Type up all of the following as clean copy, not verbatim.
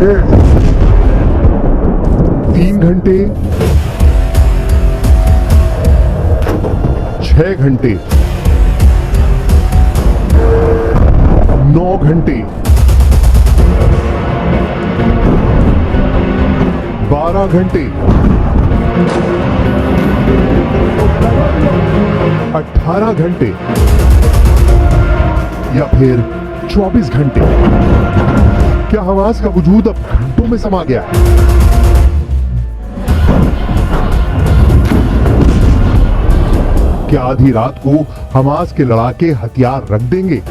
3 घंटे, 6 घंटे, 9 घंटे, 12 घंटे, 18 घंटे या फिर 24 घंटे। क्या हमास का वजूद अब घंटों में समा गया है? क्या आधी रात को हमास के लड़ाके हथियार रख देंगे?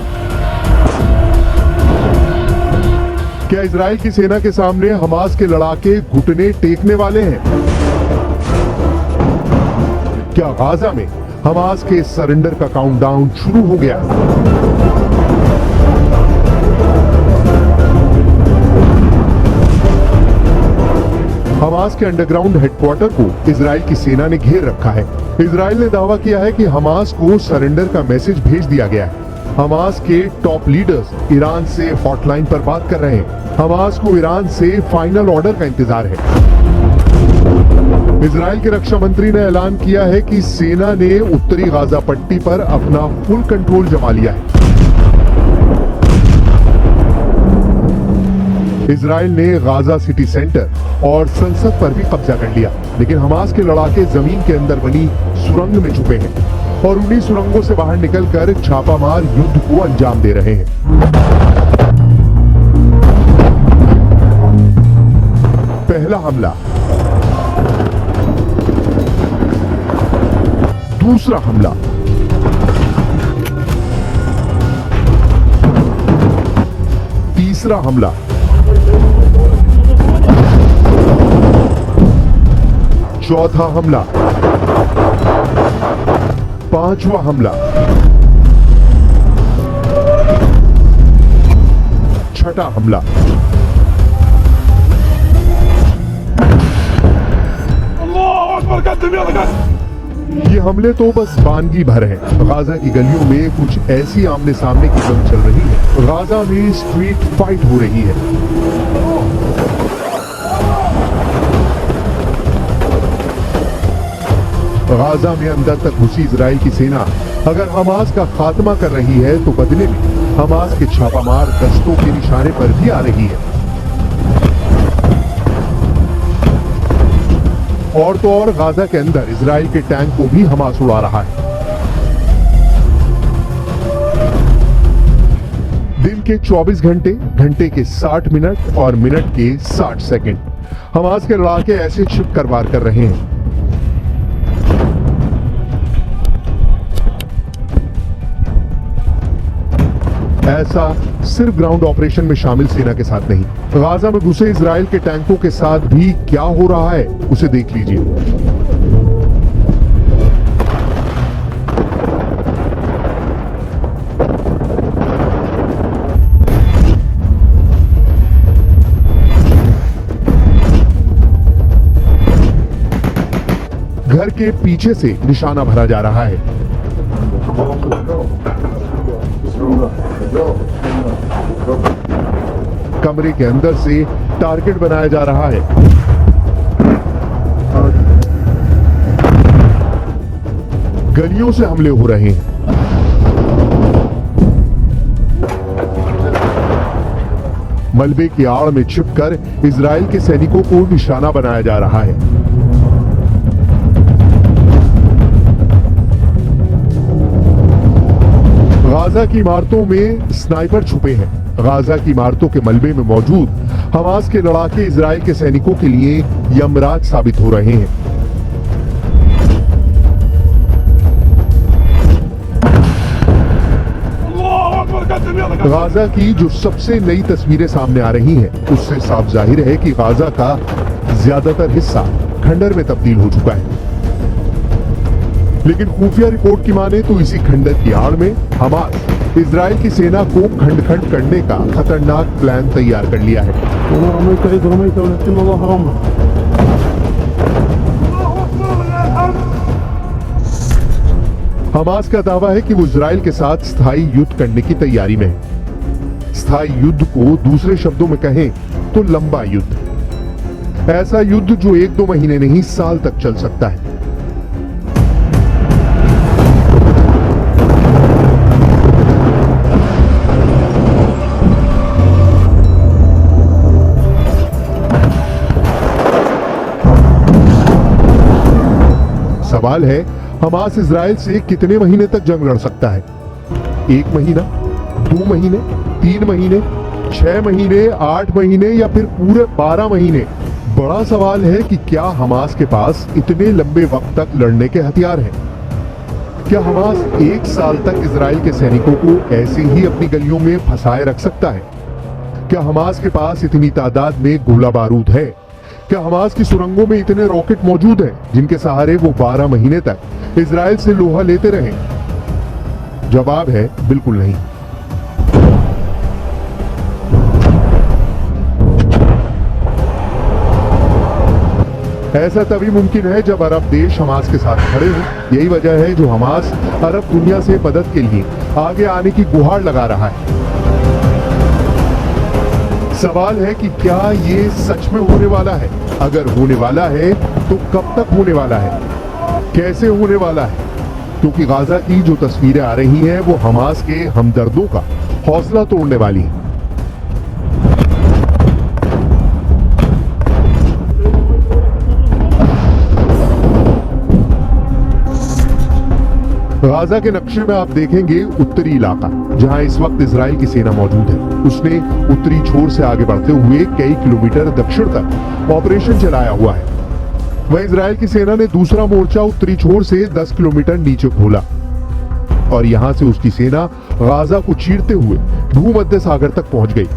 क्या इजराइल की सेना के सामने हमास के लड़ाके घुटने टेकने वाले हैं? क्या गाजा में हमास के सरेंडर का काउंटडाउन शुरू हो गया? हमास के अंडरग्राउंड हेडक्वार्टर को इजराइल की सेना ने घेर रखा है। इजराइल ने दावा किया है कि हमास को सरेंडर का मैसेज भेज दिया गया है। हमास के टॉप लीडर्स ईरान से हॉटलाइन पर बात कर रहे हैं। हमास को ईरान से फाइनल ऑर्डर का इंतजार है। इजराइल के रक्षा मंत्री ने ऐलान किया है कि सेना ने उत्तरी गाजा पट्टी पर अपना फुल कंट्रोल जमा लिया है। इजराइल ने गाजा सिटी सेंटर और संसद पर भी कब्जा कर लिया, लेकिन हमास के लड़ाके जमीन के अंदर बनी सुरंग में छुपे हैं और उन्हीं सुरंगों से बाहर निकलकर छापामार युद्ध को अंजाम दे रहे हैं। पहला हमला, दूसरा हमला, तीसरा हमला, चौथा हमला, पांचवा हमला, छठा हमला। ये हमले तो बस वानगी भर हैं। गाजा की गलियों में कुछ ऐसी आमने सामने की जंग चल रही है। गाजा में स्ट्रीट फाइट हो रही है। गाजा में अंदर तक घुसी इजराइल की सेना अगर हमास का खात्मा कर रही है तो बदले में हमास के छापामार गश्तों के निशाने पर भी आ रही है। और तो और गाजा के अंदर इजराइल के टैंक को भी हमास उड़ा रहा है। दिन के 24 घंटे, घंटे के 60 मिनट और मिनट के 60 सेकंड हमास के लड़ाके ऐसे छिपकर वार कर रहे हैं। ऐसा सिर्फ ग्राउंड ऑपरेशन में शामिल सेना के साथ नहीं, गाजा में घुसे इजराइल के टैंकों के साथ भी क्या हो रहा है उसे देख लीजिए। घर के पीछे से निशाना भरा जा रहा है। कमरे के अंदर से टारगेट बनाया जा रहा है। गलियों से हमले हो रहे हैं। मलबे की आड़ में छिपकर इजराइल के सैनिकों को निशाना बनाया जा रहा है। गाजा की इमारतों में स्नाइपर छुपे हैं। गाजा की इमारतों के मलबे में मौजूद हमास के लड़ाके इजराइल के सैनिकों के लिए यमराज साबित हो रहे हैं। गाजा की जो सबसे नई तस्वीरें सामने आ रही हैं, उससे साफ जाहिर है कि गाजा का ज्यादातर हिस्सा खंडर में तब्दील हो चुका है। लेकिन खुफिया रिपोर्ट की माने तो इसी खंडर की आड़ में हमास इजराइल की सेना को खंड खंड करने का खतरनाक प्लान तैयार कर लिया है। हमास का दावा है कि वो इजराइल के साथ स्थायी युद्ध करने की तैयारी में है। स्थायी युद्ध को दूसरे शब्दों में कहें तो लंबा युद्ध, ऐसा युद्ध जो 1-2 महीने नहीं साल तक चल सकता है। सवाल है, हमास इजराइल से कितने महीने तक जंग लड़ सकता है? 1 महीना, 2 महीने, 3 महीने, 6 महीने, 8 महीने या फिर पूरे 12 महीने? बड़ा सवाल है कि क्या हमास के पास इतने लंबे वक्त तक लड़ने के हथियार हैं? क्या हमास 1 साल तक इजराइल के सैनिकों को ऐसे ही अपनी गलियों में फंसाए रख सकता है? क्या हमास के पास इतनी तादाद में गोला बारूद है? क्या हमास की सुरंगों में इतने रॉकेट मौजूद हैं जिनके सहारे वो 12 महीने तक इजराइल से लोहा लेते रहे? जवाब है बिल्कुल नहीं। ऐसा तभी मुमकिन है जब अरब देश हमास के साथ खड़े हों। यही वजह है जो हमास अरब दुनिया से मदद के लिए आगे आने की गुहार लगा रहा है। सवाल है कि क्या ये सच में होने वाला है? अगर होने वाला है तो कब तक होने वाला है? कैसे होने वाला है? क्योंकि गाजा की जो तस्वीरें आ रही हैं वो हमास के हमदर्दों का हौसला तोड़ने वाली हैं। गाजा के नक्शे में आप देखेंगे उत्तरी इलाका जहां इस वक्त इजराइल की सेना मौजूद है। उसने उत्तरी छोर से आगे बढ़ते हुए कई किलोमीटर दक्षिण तक ऑपरेशन चलाया हुआ है। वह इजराइल की सेना ने दूसरा मोर्चा उत्तरी छोर से 10 किलोमीटर नीचे खोला और यहां से उसकी सेना गाजा को चीरते हुए भूमध्य सागर तक पहुंच गई।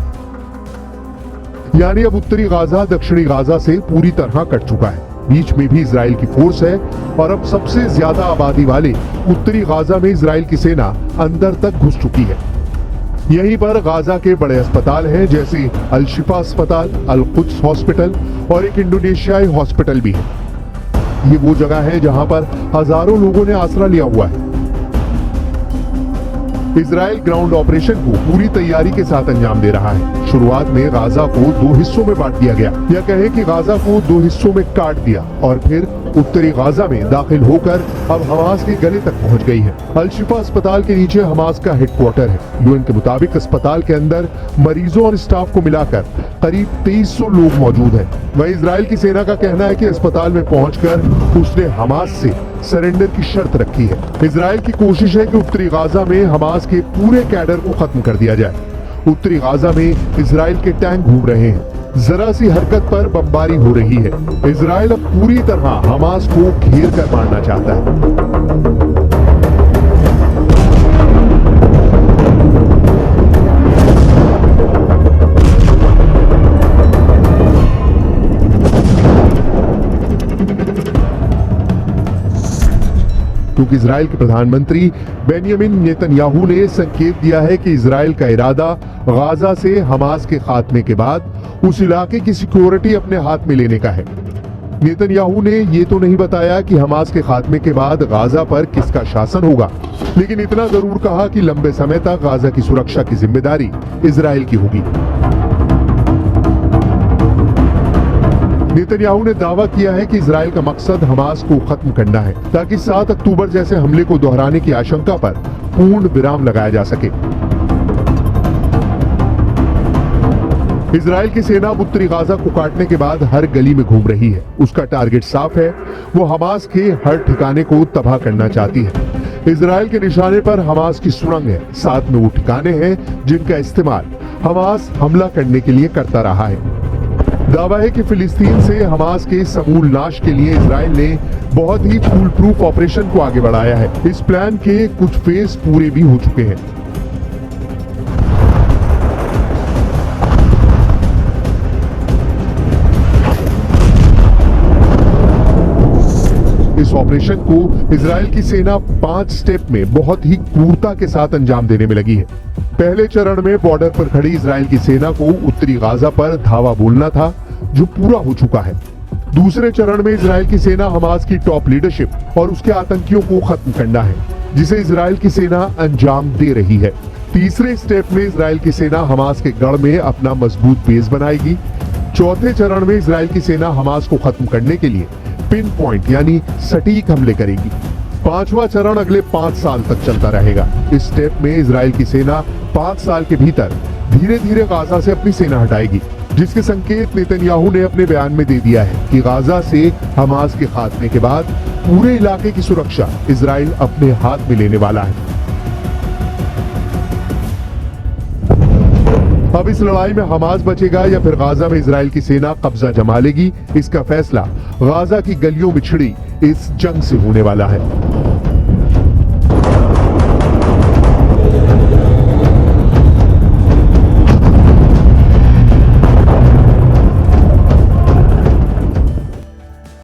यानी अब उत्तरी गाजा दक्षिणी गाजा से पूरी तरह कट चुका है। बीच में भी इजराइल की फोर्स है और अब सबसे ज्यादा आबादी वाले उत्तरी गाजा में इजराइल की सेना अंदर तक घुस चुकी है। यहीं पर गाजा के बड़े अस्पताल हैं जैसे अल शिफा अस्पताल, अल कुद्स हॉस्पिटल और एक इंडोनेशियाई हॉस्पिटल भी है। ये वो जगह है जहां पर हजारों लोगों ने आसरा लिया हुआ है। इजराइल ग्राउंड ऑपरेशन को पूरी तैयारी के साथ अंजाम दे रहा है। शुरुआत में गाजा को 2 हिस्सों में बांट दिया गया, या कहें कि गाजा को 2 हिस्सों में काट दिया और फिर उत्तरी गाजा में दाखिल होकर अब हमास के गले तक पहुंच गई है। अल शिफा अस्पताल के नीचे हमास का हेडक्वार्टर है। यूएन के मुताबिक अस्पताल के अंदर मरीजों और स्टाफ को मिलाकर करीब 2300 लोग मौजूद हैं। वहीं इजराइल की सेना का कहना है कि अस्पताल में पहुंचकर उसने हमास से सरेंडर की शर्त रखी है। इजराइल की कोशिश है कि उत्तरी गाजा में हमास के पूरे कैडर को खत्म कर दिया जाए। उत्तरी गाजा में इजराइल के टैंक घूम रहे हैं। जरा सी हरकत पर बमबारी हो रही है। इजराइल अब पूरी तरह हमास को घेर कर मारना चाहता है। क्योंकि इजराइल के प्रधानमंत्री बेंयामिन नेतन्याहू ने संकेत दिया है कि इजराइल का इरादा गाजा से हमास के खात्मे के बाद उस इलाके की सिक्योरिटी अपने हाथ में लेने का है। नेतन्याहू ने ये तो नहीं बताया कि हमास के खात्मे के बाद गाजा पर किसका शासन होगा, लेकिन इतना जरूर कहा कि लंबे समय तक गाजा की सुरक्षा की जिम्मेदारी इजराइल की होगी। नेतन्याहू ने दावा किया है कि इजराइल का मकसद हमास को खत्म करना है ताकि 7 अक्टूबर जैसे हमले को दोहराने की आशंका पर पूर्ण विराम लगाया जा सके। इजराइल की सेना उत्तरी गाजा को काटने के बाद हर गली में घूम रही है। उसका टारगेट साफ है, वो हमास के हर ठिकाने को तबाह करना चाहती है। इजराइल के निशाने पर हमास की सुरंग है, साथ में वो ठिकाने हैं जिनका इस्तेमाल हमास हमला करने के लिए करता रहा है। दावा है कि फिलिस्तीन से हमास के समूल नाश के लिए इजराइल ने बहुत ही फूल प्रूफ ऑपरेशन को आगे बढ़ाया है। इस प्लान के कुछ फेज पूरे भी हो चुके हैं। इस ऑपरेशन को इजराइल की सेना 5 स्टेप में बहुत ही क्रूरता के साथ अंजाम देने में लगी है। पहले चरण में बॉर्डर पर खड़ी इजराइल की सेना को उत्तरी गाजा पर धावा बोलना था, जो पूरा हो चुका है। दूसरे चरण में इजराइल की सेना हमास की टॉप लीडरशिप और उसके आतंकियों को खत्म करना है, जिसे इजराइल की सेना अंजाम दे रही है। तीसरे स्टेप में इजराइल की सेना हमास के गढ़ में अपना मजबूत बेस बनाएगी। चौथे चरण में इजराइल की सेना हमास को खत्म करने के लिए पिन पॉइंट यानी सटीक हमले करेगी। पांचवा चरण अगले 5 साल तक चलता रहेगा। इस स्टेप में इजराइल की सेना 5 साल के भीतर धीरे धीरे गाजा से अपनी सेना हटाएगी, जिसके संकेत नेतन्याहू ने अपने बयान में दे दिया है कि गाजा से हमास के खात्मे के बाद पूरे इलाके की सुरक्षा इजराइल अपने हाथ में लेने वाला है। अब इस लड़ाई में हमास बचेगा या फिर गाजा में इजराइल की सेना कब्जा जमा लेगी, इसका फैसला गाजा की गलियों में छिड़ी इस जंग से होने वाला है।